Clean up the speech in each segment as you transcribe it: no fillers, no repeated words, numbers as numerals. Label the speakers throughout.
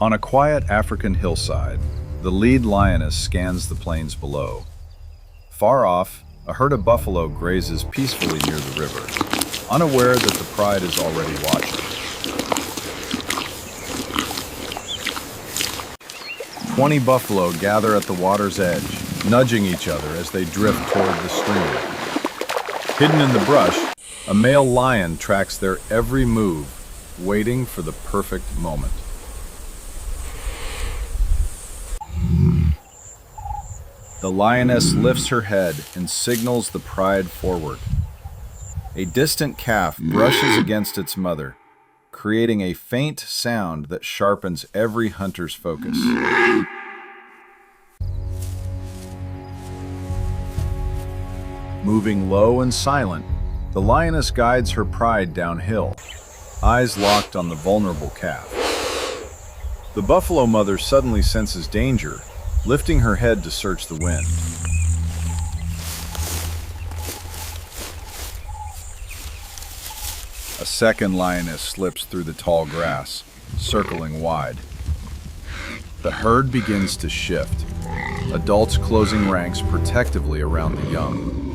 Speaker 1: On a quiet African hillside, the lead lioness scans the plains below. Far off, a herd of buffalo grazes peacefully near the river, unaware that the pride is already watching. 20 buffalo gather at the water's edge, nudging each other as they drift toward the stream. Hidden in the brush, a male lion tracks their every move, waiting for the perfect moment. The lioness lifts her head and signals the pride forward. A distant calf brushes against its mother, creating a faint sound that sharpens every hunter's focus. Moving low and silent, the lioness guides her pride downhill, eyes locked on the vulnerable calf. The buffalo mother suddenly senses danger, lifting her head to search the wind. A second lioness slips through the tall grass, circling wide. The herd begins to shift, adults closing ranks protectively around the young.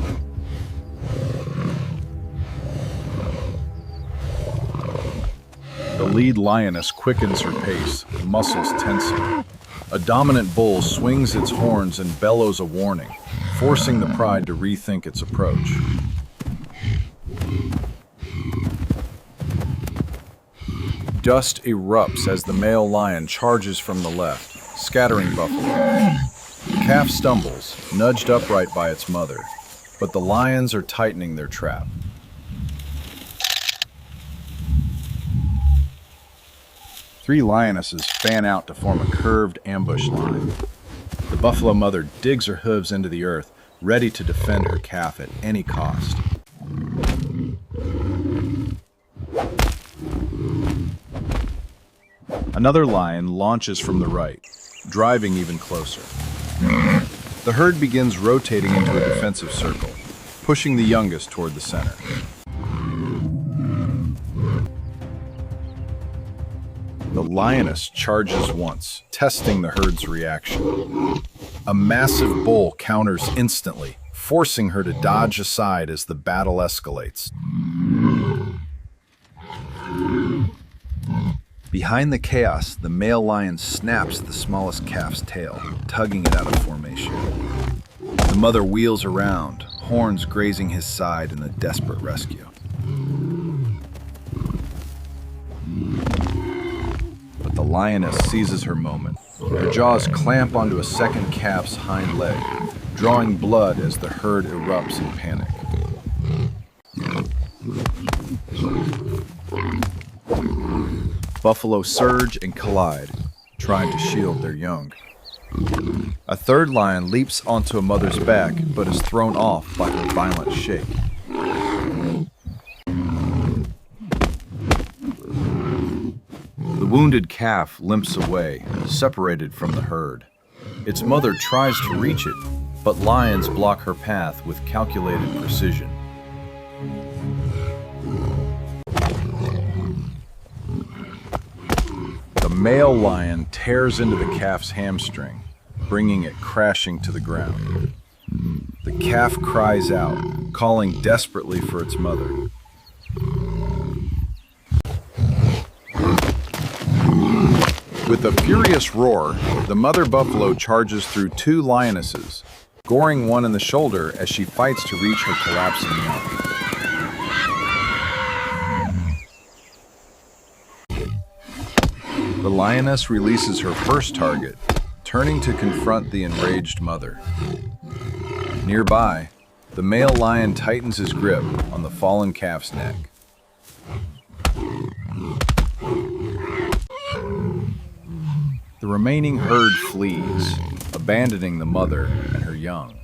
Speaker 1: The lead lioness quickens her pace, muscles tensing. A dominant bull swings its horns and bellows a warning, forcing the pride to rethink its approach. Dust erupts as the male lion charges from the left, scattering buffalo. The calf stumbles, nudged upright by its mother, but the lions are tightening their trap. Three lionesses fan out to form a curved ambush line. The buffalo mother digs her hooves into the earth, ready to defend her calf at any cost. Another lion launches from the right, driving even closer. The herd begins rotating into a defensive circle, pushing the youngest toward the center. The lioness charges once, testing the herd's reaction. A massive bull counters instantly, forcing her to dodge aside as the battle escalates. Behind the chaos, the male lion snaps the smallest calf's tail, tugging it out of formation. The mother wheels around, horns grazing his side in a desperate rescue. But the lioness seizes her moment. Her jaws clamp onto a second calf's hind leg, drawing blood as the herd erupts in panic. Buffalo surge and collide, trying to shield their young. A third lion leaps onto a mother's back, but is thrown off by her violent shake. The wounded calf limps away, separated from the herd. Its mother tries to reach it, but lions block her path with calculated precision. The male lion tears into the calf's hamstring, bringing it crashing to the ground. The calf cries out, calling desperately for its mother. With a furious roar, the mother buffalo charges through two lionesses, goring one in the shoulder as she fights to reach her collapsing young. The lioness releases her first target, turning to confront the enraged mother. Nearby, the male lion tightens his grip on the fallen calf's neck. The remaining herd flees, abandoning the mother and her young.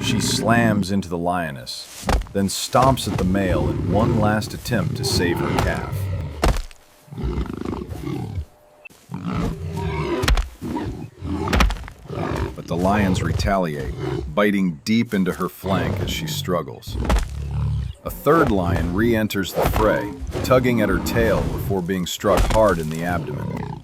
Speaker 1: She slams into the lioness, then stomps at the male in one last attempt to save her calf. But the lions retaliate, biting deep into her flank as she struggles. A third lion re-enters the fray, tugging at her tail before being struck hard in the abdomen.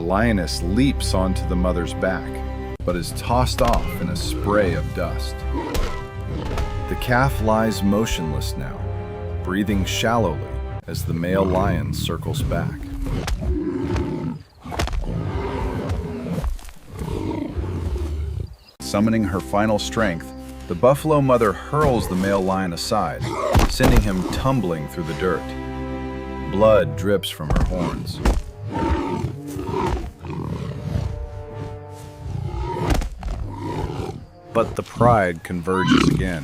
Speaker 1: lioness leaps onto the mother's back, but is tossed off in a spray of dust. The calf lies motionless now, breathing shallowly as the male lion circles back. Summoning her final strength, the buffalo mother hurls the male lion aside, sending him tumbling through the dirt. Blood drips from her horns. But the pride converges again,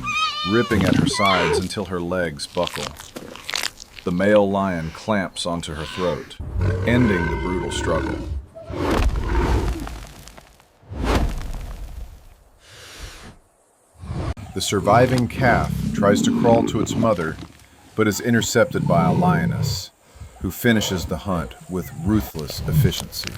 Speaker 1: ripping at her sides until her legs buckle. The male lion clamps onto her throat, ending the brutal struggle. The surviving calf tries to crawl to its mother, but is intercepted by a lioness, who finishes the hunt with ruthless efficiency.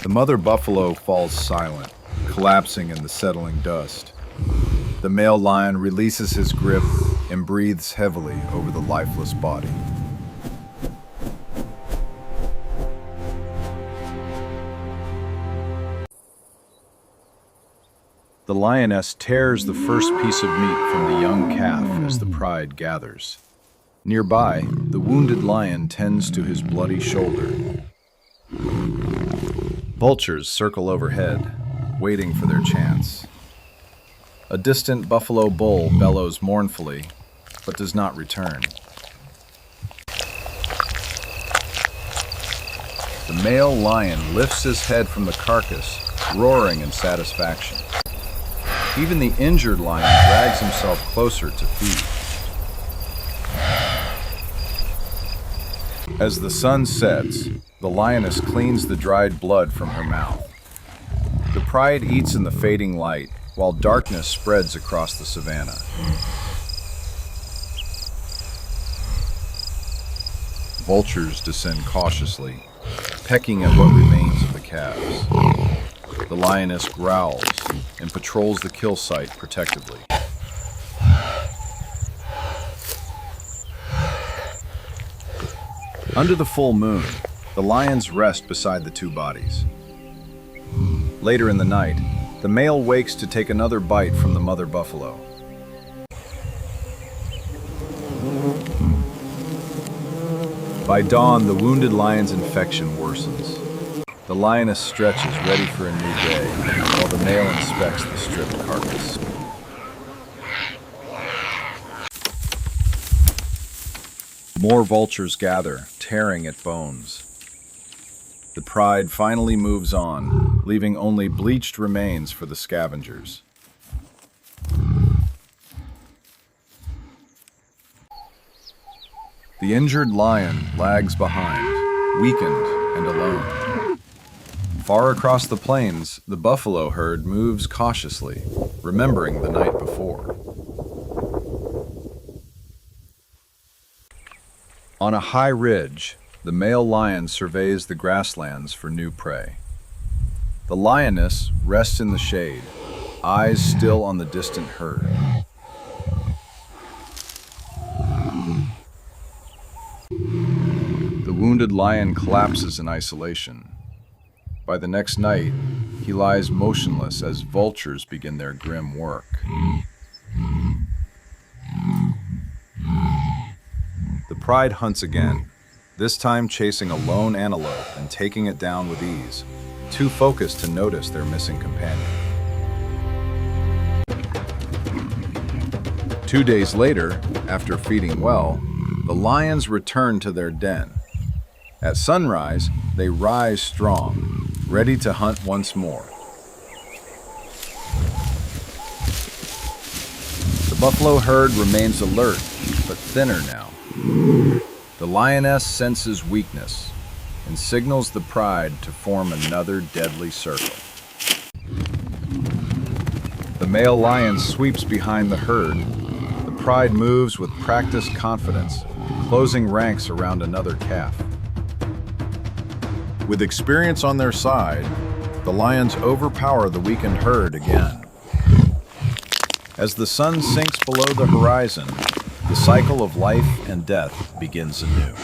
Speaker 1: The mother buffalo falls silent, collapsing in the settling dust. The male lion releases his grip and breathes heavily over the lifeless body. The lioness tears the first piece of meat from the young calf as the pride gathers. Nearby, the wounded lion tends to his bloody shoulder. Vultures circle overhead, waiting for their chance. A distant buffalo bull bellows mournfully, but does not return. The male lion lifts his head from the carcass, roaring in satisfaction. Even the injured lion drags himself closer to feed. As the sun sets, the lioness cleans the dried blood from her mouth. The pride eats in the fading light, while darkness spreads across the savannah. Vultures descend cautiously, pecking at what remains of the calves. The lioness growls and patrols the kill site protectively. Under the full moon, the lions rest beside the two bodies. Later in the night, the male wakes to take another bite from the mother buffalo. By dawn, the wounded lion's infection worsens. The lioness stretches, ready for a new day, while the male inspects the stripped carcass. More vultures gather, tearing at bones. The pride finally moves on, leaving only bleached remains for the scavengers. The injured lion lags behind, weakened and alone. Far across the plains, the buffalo herd moves cautiously, remembering the night before. On a high ridge, the male lion surveys the grasslands for new prey. The lioness rests in the shade, eyes still on the distant herd. The wounded lion collapses in isolation. By the next night, he lies motionless as vultures begin their grim work. The pride hunts again, this time chasing a lone antelope and taking it down with ease, too focused to notice their missing companion. 2 days later, after feeding well, the lions return to their den. At sunrise, they rise strong, ready to hunt once more. The buffalo herd remains alert, but thinner now. The lioness senses weakness and signals the pride to form another deadly circle. The male lion sweeps behind the herd. The pride moves with practiced confidence, closing ranks around another calf. With experience on their side, the lions overpower the weakened herd again. As the sun sinks below the horizon, The cycle of life and death begins anew.